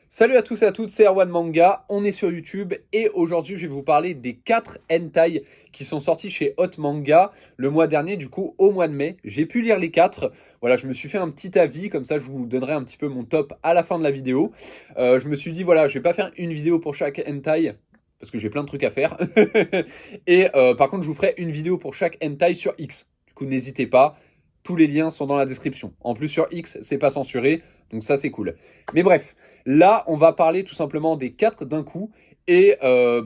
Salut à tous et à toutes, c'est Erwan Manga, on est sur YouTube et aujourd'hui je vais vous parler des 4 hentai qui sont sortis chez Hot Manga le mois dernier, du coup au mois de mai. J'ai pu lire les 4, voilà, je me suis fait un petit avis, comme ça je vous donnerai un petit peu mon top à la fin de la vidéo. Je me suis dit voilà, je vais pas faire une vidéo pour chaque hentai, parce que j'ai plein de trucs à faire. Et par contre je vous ferai une vidéo pour chaque hentai sur X, du coup n'hésitez pas, tous les liens sont dans la description. En plus sur X c'est pas censuré, donc ça c'est cool. Mais bref. Là, on va parler tout simplement des 4 d'un coup. Et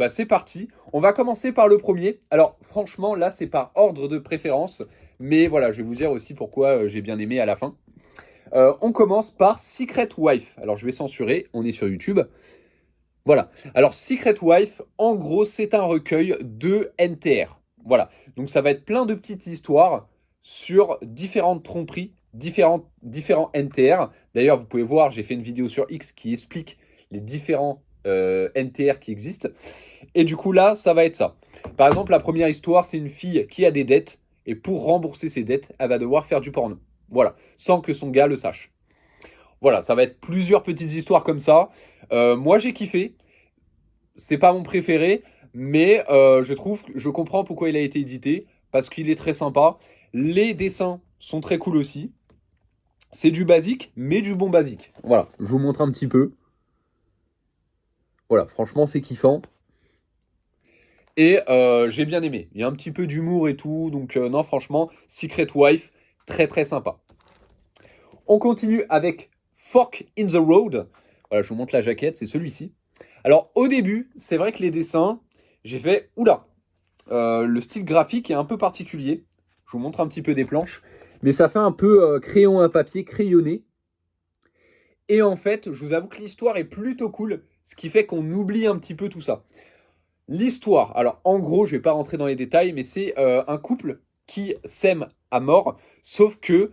c'est parti. On va commencer par le premier. Alors franchement, là, c'est par ordre de préférence. Mais voilà, je vais vous dire aussi pourquoi j'ai bien aimé à la fin. On commence par Secret Wife. Alors je vais censurer, on est sur YouTube. Voilà. Alors Secret Wife, en gros, c'est un recueil de NTR. Voilà. Donc ça va être plein de petites histoires sur différentes tromperies, différents NTR. D'ailleurs, vous pouvez voir, j'ai fait une vidéo sur X qui explique les différents NTR qui existent. Et du coup, là, ça va être ça. Par exemple, la première histoire, c'est une fille qui a des dettes. Et pour rembourser ses dettes, elle va devoir faire du porno. Voilà. Sans que son gars le sache. Voilà, ça va être plusieurs petites histoires comme ça. Moi, j'ai kiffé. C'est pas mon préféré, mais je comprends pourquoi il a été édité, parce qu'il est très sympa. Les dessins sont très cool aussi. C'est du basique, mais du bon basique. Voilà, je vous montre un petit peu. Voilà, franchement, c'est kiffant. Et j'ai bien aimé. Il y a un petit peu d'humour et tout, donc non, franchement, Secret Wife, très très sympa. On continue avec Fork in the Road. Voilà, je vous montre la jaquette, c'est celui-ci. Alors, au début, c'est vrai que les dessins, j'ai fait, oula, le style graphique est un peu particulier. Je vous montre un petit peu des planches. Mais ça fait un peu crayon à papier, crayonné. Et en fait, je vous avoue que l'histoire est plutôt cool, ce qui fait qu'on oublie un petit peu tout ça. L'histoire, alors en gros, je vais pas rentrer dans les détails, mais c'est un couple qui s'aime à mort, sauf que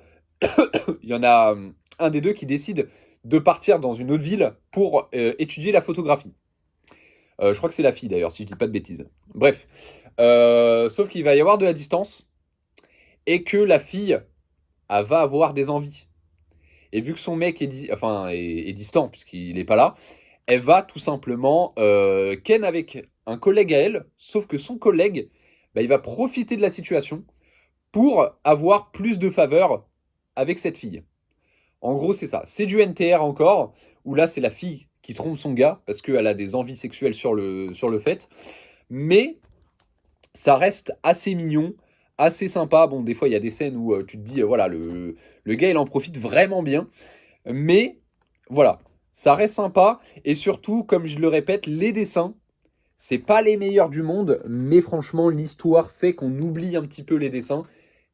il y en a un des deux qui décide de partir dans une autre ville pour étudier la photographie. Je crois que c'est la fille d'ailleurs, si je dis pas de bêtises. Bref, sauf qu'il va y avoir de la distance et que la fille elle va avoir des envies. Et vu que son mec est distant, puisqu'il n'est pas là, elle va tout simplement ken avec un collègue à elle, sauf que son collègue, bah, il va profiter de la situation pour avoir plus de faveur avec cette fille. En gros, c'est ça. C'est du NTR encore, où là, c'est la fille qui trompe son gars, parce qu'elle a des envies sexuelles sur le fait. Mais ça reste assez mignon, assez sympa. Bon, des fois, il y a des scènes où tu te dis, voilà, le gars, il en profite vraiment bien. Mais voilà, ça reste sympa. Et surtout, comme je le répète, les dessins, c'est pas les meilleurs du monde. Mais franchement, l'histoire fait qu'on oublie un petit peu les dessins.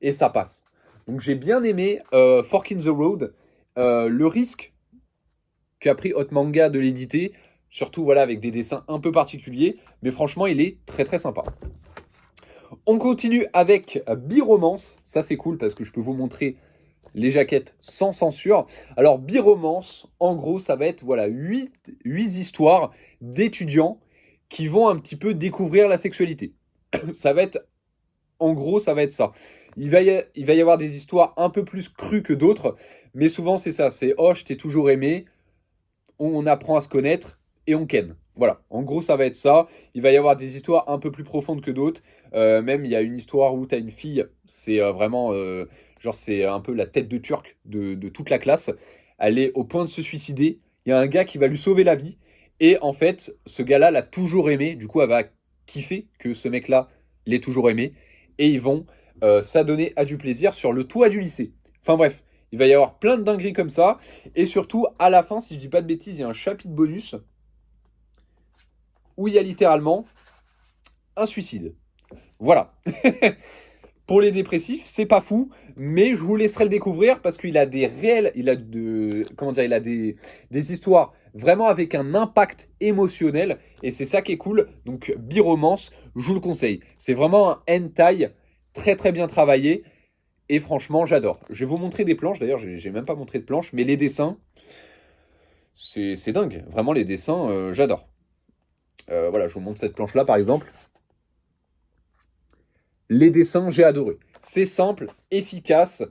Et ça passe. Donc j'ai bien aimé Fork in the Road. Le risque qu'a pris Hot Manga de l'éditer, surtout voilà, avec des dessins un peu particuliers. Mais franchement, il est très très sympa. On continue avec Biromance. Ça, c'est cool parce que je peux vous montrer les jaquettes sans censure. Alors, Biromance, en gros, ça va être voilà, 8 histoires d'étudiants qui vont un petit peu découvrir la sexualité. Ça va être, en gros, ça va être ça. Il va y avoir des histoires un peu plus crues que d'autres, mais souvent, c'est ça. C'est oh, je t'ai toujours aimé, on apprend à se connaître et on ken. Voilà, en gros, ça va être ça. Il va y avoir des histoires un peu plus profondes que d'autres. Même, il y a une histoire où tu as une fille, c'est vraiment, genre, c'est un peu la tête de turc de toute la classe. Elle est au point de se suicider. Il y a un gars qui va lui sauver la vie. Et en fait, ce gars-là l'a toujours aimé. Du coup, elle va kiffer que ce mec-là l'ait toujours aimé. Et ils vont s'adonner à du plaisir sur le toit du lycée. Enfin bref, il va y avoir plein de dingueries comme ça. Et surtout, à la fin, si je dis pas de bêtises, il y a un chapitre bonus où il y a littéralement un suicide. Voilà. Pour les dépressifs, c'est pas fou, mais je vous laisserai le découvrir parce qu'il a des réels, comment dire, il a des histoires vraiment avec un impact émotionnel et c'est ça qui est cool. Donc Biromance, je vous le conseille. C'est vraiment un hentai très très bien travaillé et franchement, j'adore. Je vais vous montrer des planches. D'ailleurs, j'ai même pas montré de planches, mais les dessins, c'est dingue. Vraiment, les dessins, j'adore. Voilà, je vous montre cette planche-là, par exemple. Les dessins, j'ai adoré. C'est simple, efficace,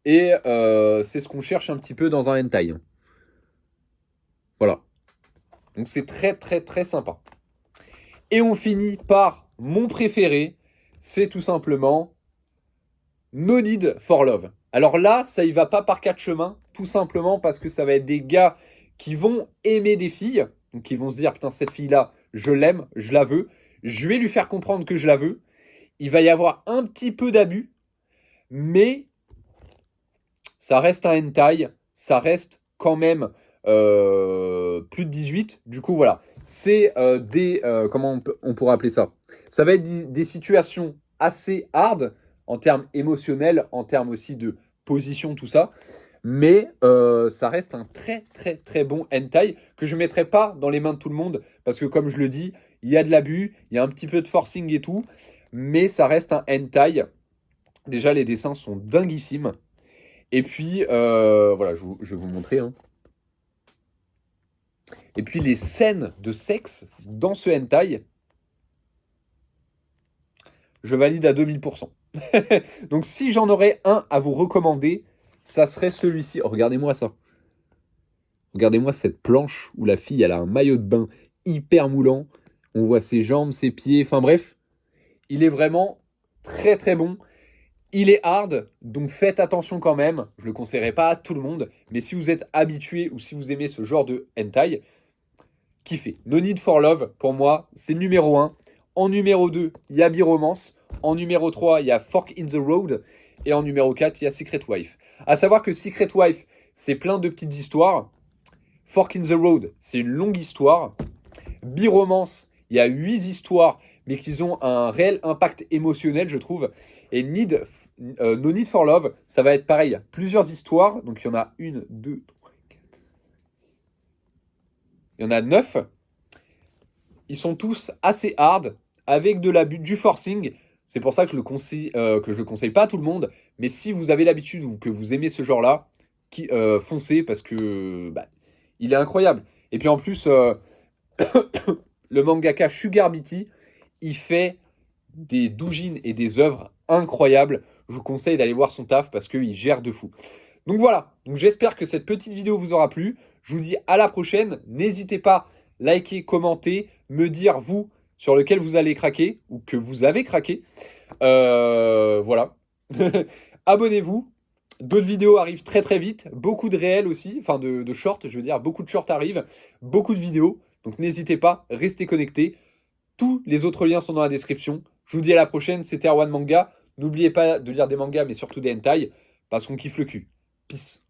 et c'est ce qu'on cherche un petit peu dans un hentai. Voilà. Donc c'est très très très sympa. Et on finit par mon préféré, c'est tout simplement No Need for Love. Alors là, ça y va pas par quatre chemins, tout simplement parce que ça va être des gars qui vont aimer des filles, donc qui vont se dire, putain, cette fille-là, je l'aime, je la veux, je vais lui faire comprendre que je la veux. Il va y avoir un petit peu d'abus, mais ça reste un hentai, ça reste quand même plus de 18. Du coup, voilà, c'est comment on pourrait appeler ça? Ça va être des situations assez hard en termes émotionnels, en termes aussi de position, tout ça. Mais ça reste un très très très bon hentai que je ne mettrai pas dans les mains de tout le monde parce que comme je le dis, il y a de l'abus, il y a un petit peu de forcing et tout, mais ça reste un hentai. Déjà, les dessins sont dinguissimes. Et puis, voilà, je vais vous montrer, hein. Et puis, les scènes de sexe dans ce hentai, je valide à 2000%. Donc, si j'en aurais un à vous recommander, ça serait celui-ci. Oh, regardez-moi ça. Regardez-moi cette planche où la fille, elle a un maillot de bain hyper moulant. On voit ses jambes, ses pieds. Enfin bref, il est vraiment très très bon. Il est hard, donc faites attention quand même. Je ne le conseillerais pas à tout le monde. Mais si vous êtes habitué ou si vous aimez ce genre de hentai, kiffez. No Need for Love, pour moi, c'est le numéro 1. En numéro 2, il y a Bi-Romance. En numéro 3, il y a Fork in the Road. Et en numéro 4, il y a Secret Wife. À savoir que Secret Wife, c'est plein de petites histoires. Fork in the Road, c'est une longue histoire. Bi-Romance, il y a 8 histoires, mais qui ont un réel impact émotionnel, je trouve. Et No Need for Love, ça va être pareil. Plusieurs histoires, donc il y en a 1, 2, 3, 4. Il y en a 9. Ils sont tous assez hard, avec de l'abus, du forcing. C'est pour ça que je le conseille pas à tout le monde. Mais si vous avez l'habitude ou que vous aimez ce genre-là, foncez parce que bah, il est incroyable. Et puis en plus, le mangaka Sugar BT, il fait des doujins et des œuvres incroyables. Je vous conseille d'aller voir son taf parce qu'il gère de fou. Donc voilà, donc j'espère que cette petite vidéo vous aura plu. Je vous dis à la prochaine. N'hésitez pas, liker, commenter, me dire vous sur lequel vous allez craquer ou que vous avez craqué. Voilà. Abonnez-vous. D'autres vidéos arrivent très très vite. Beaucoup de réels aussi, enfin de shorts, je veux dire. Beaucoup de shorts arrivent, beaucoup de vidéos. Donc n'hésitez pas, restez connectés. Tous les autres liens sont dans la description. Je vous dis à la prochaine, c'était Erwan Manga. N'oubliez pas de lire des mangas, mais surtout des hentai, parce qu'on kiffe le cul. Peace.